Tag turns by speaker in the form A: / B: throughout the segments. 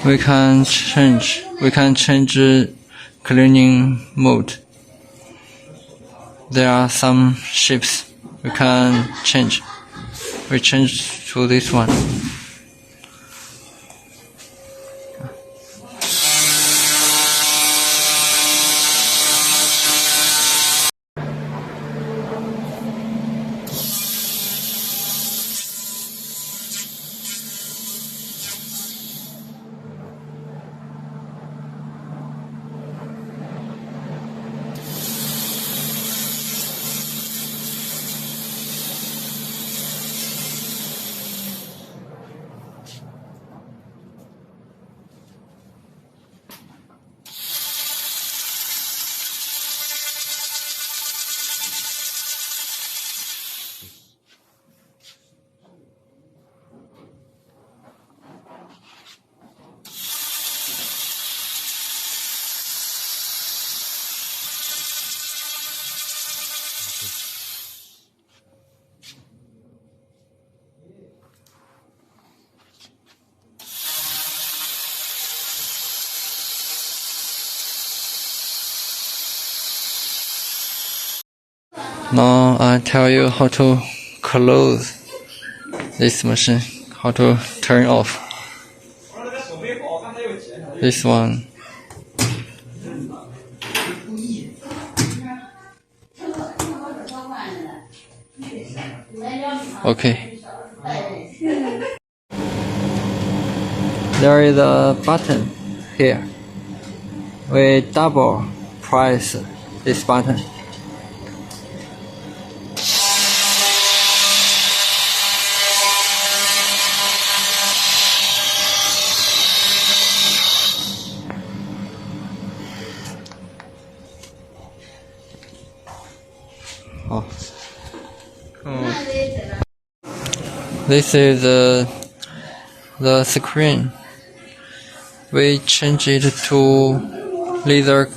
A: we can change cleaning mode. There are some shapes we can change. We change to this one. Now I tell you how to close this machine, how to turn off this one. Okay. There is a button here. We double press this button. This is the screen. We change it to laser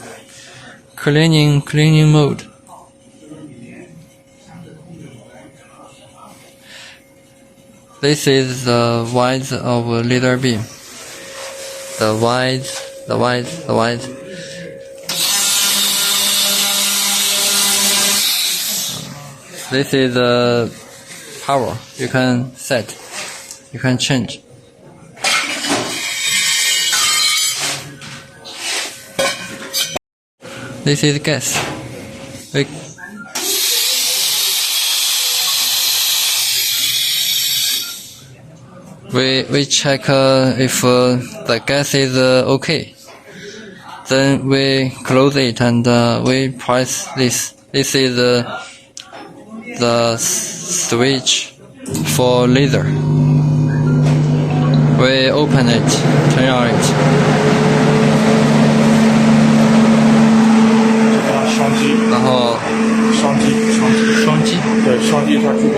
A: cleaning mode. This is the width of laser beam. The width. This is the power. You can set. You can change. This is gas. We check if the gas is okay. Then we close it and we press this. This is the switch for laser. We open it, turn on it.
B: 双击，
A: 然后
B: 双击，
A: 双击，
B: 对，双击它出光。